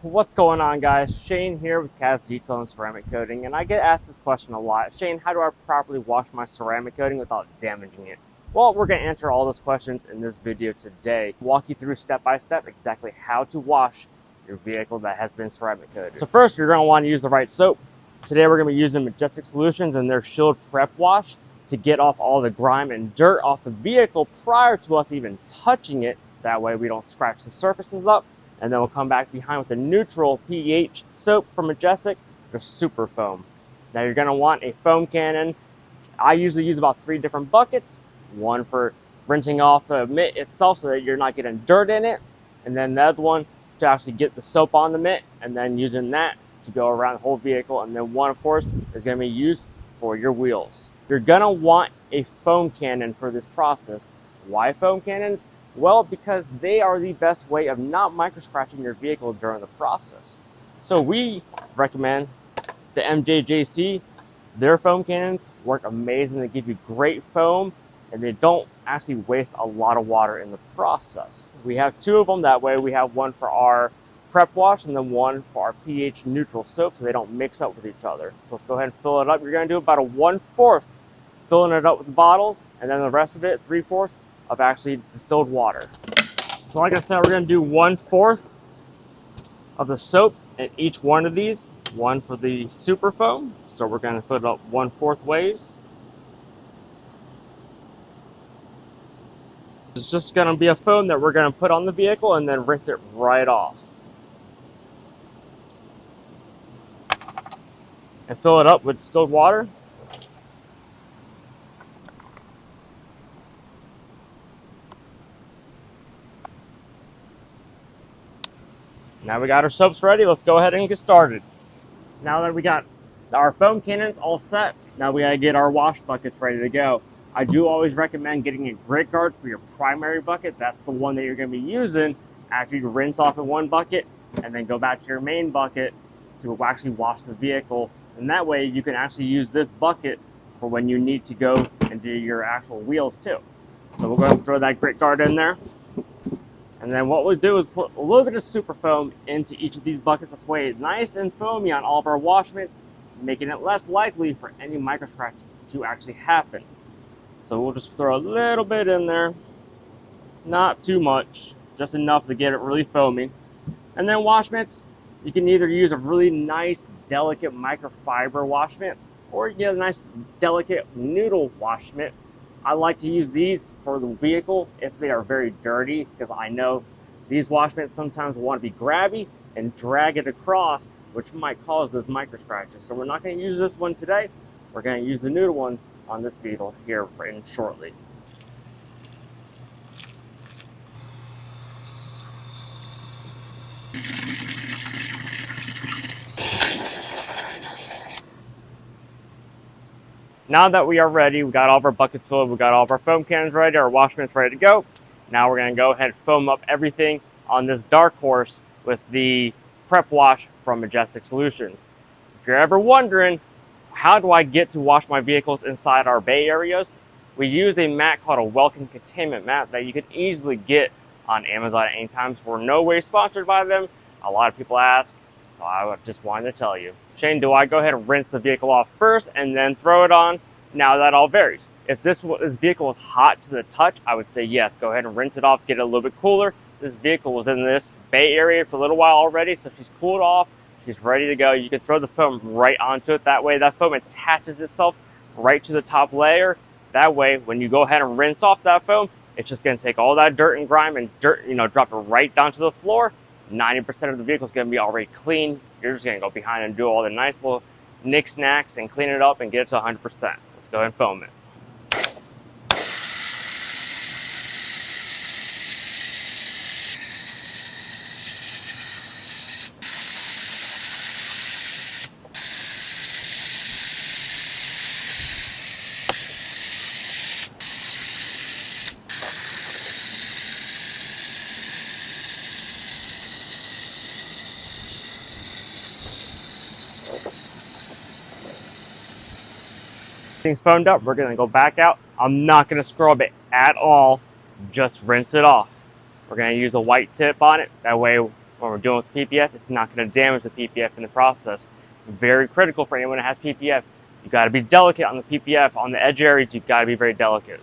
What's going on, guys? Shane here with CAD'S Detail and Ceramic Coating, and I get asked this question a lot. Shane, how do I properly wash my ceramic coating without damaging it? Well, we're going to answer all those questions in this video today. Walk you through step by step exactly how to wash your vehicle that has been ceramic coated. So first, you're going to want to use the right soap. Today we're going to be using Majestic Solutions and their Shield Prep Wash to get off all the grime and dirt off the vehicle prior to us even touching it. That way we don't scratch the surfaces up. And then we'll come back behind with the neutral pH soap from Majestic, the Super Foam. Now you're going to want a foam cannon. I usually use about 3 different buckets. One for rinsing off the mitt itself so that you're not getting dirt in it. And then the other one to actually get the soap on the mitt, and then using that to go around the whole vehicle. And then one, of course, is going to be used for your wheels. You're going to want a foam cannon for this process. Why foam cannons? Well, because they are the best way of not micro-scratching your vehicle during the process. So we recommend the MJJC. Their foam cannons work amazing. They give you great foam, and they don't actually waste a lot of water in the process. We have 2 of them. That way we have one for our prep wash and then one for our pH neutral soap so they don't mix up with each other. So let's go ahead and fill it up. You're going to do about a 1/4 filling it up with the bottles, and then the rest of it, 3/4 of actually distilled water. So like I said, we're going to do 1/4 of the soap in each one of these. One for the Super Foam. So we're going to put it up 1/4 ways. It's just going to be a foam that we're going to put on the vehicle and then rinse it right off. And fill it up with distilled water. Now we got our soaps ready, let's go ahead and get started. Now that we got our foam cannons all set, now we gotta get our wash buckets ready to go. I do always recommend getting a grit guard for your primary bucket. That's the one that you're gonna be using after you rinse off in one bucket and then go back to your main bucket to actually wash the vehicle. And that way you can actually use this bucket for when you need to go and do your actual wheels too. So we'll go ahead and throw that grit guard in there. And then what we'll do is put a little bit of Super Foam into each of these buckets. That's way nice and foamy on all of our wash mitts, making it less likely for any micro scratches to actually happen. So we'll just throw a little bit in there, not too much, just enough to get it really foamy. And then wash mitts, you can either use a really nice, delicate microfiber wash mitt, or you get a nice, delicate noodle wash mitt. I like to use these for the vehicle if they are very dirty, because I know these wash mitts sometimes want to be grabby and drag it across, which might cause those micro scratches. So we're not going to use this one today. We're going to use the noodle one on this vehicle here shortly. Now that we are ready, we got all of our buckets filled, we got all of our foam cannons ready, our wash mitts ready to go. Now we're going to go ahead and foam up everything on this dark horse with the prep wash from Majestic Solutions. If you're ever wondering, how do I get to wash my vehicles inside our bay areas? We use a mat called a Welcome Containment mat that you can easily get on Amazon at any time. We're no way sponsored by them. A lot of people ask, so I just wanted to tell you. Shane, do I go ahead and rinse the vehicle off first and then throw it on? Now that all varies. If this vehicle was hot to the touch, I would say yes, go ahead and rinse it off, get it a little bit cooler. This vehicle was in this bay area for a little while already, so she's cooled off, she's ready to go. You can throw the foam right onto it. That way that foam attaches itself right to the top layer. That way, when you go ahead and rinse off that foam, it's just gonna take all that dirt and grime and dirt, drop it right down to the floor. 90% of the vehicle is going to be already clean. You're just going to go behind and do all the nice little knickknacks and clean it up and get it to 100%. Let's go ahead and foam it. Everything's foamed up, we're going to go back out. I'm not going to scrub it at all, just rinse it off. We're going to use a white tip on it. That way When we're doing with PPF, it's not going to damage the PPF in the process. Very critical for anyone that has PPF. You got to be delicate on the PPF. On the edge areas, you've got to be very delicate.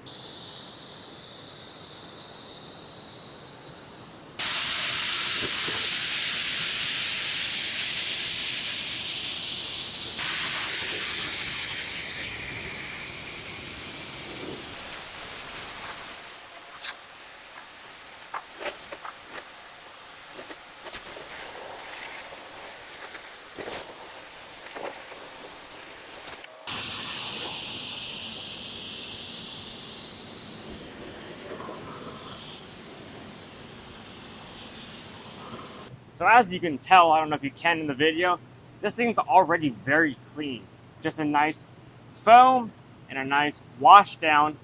So as you can tell, I don't know if you can in the video, this thing's already very clean. Just a nice foam and a nice wash down,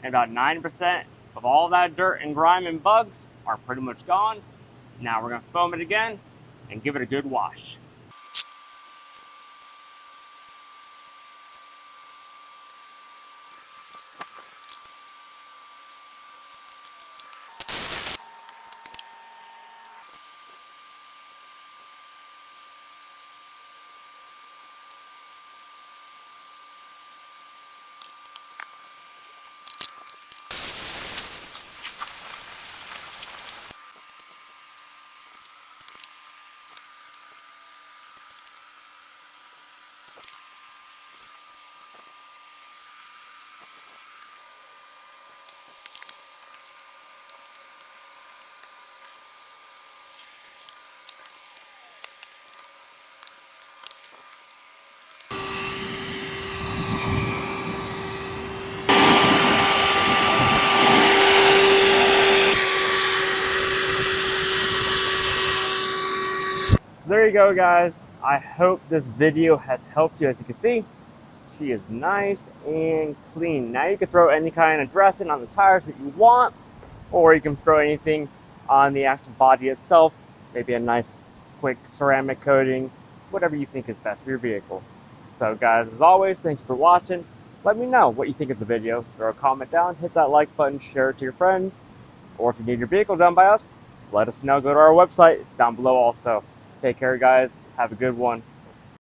and about 9% of all that dirt and grime and bugs are pretty much gone. Now we're gonna foam it again and give it a good wash. So there you go, guys. I hope this video has helped you. As you can see, she is nice and clean. Now you can throw any kind of dressing on the tires that you want, or you can throw anything on the actual body itself. Maybe a nice quick ceramic coating, whatever you think is best for your vehicle. So guys, as always, thank you for watching. Let me know what you think of the video. Throw a comment down, hit that like button, share it to your friends, or if you need your vehicle done by us, let us know. Go to our website, it's down below also. Take care, guys. Have a good one.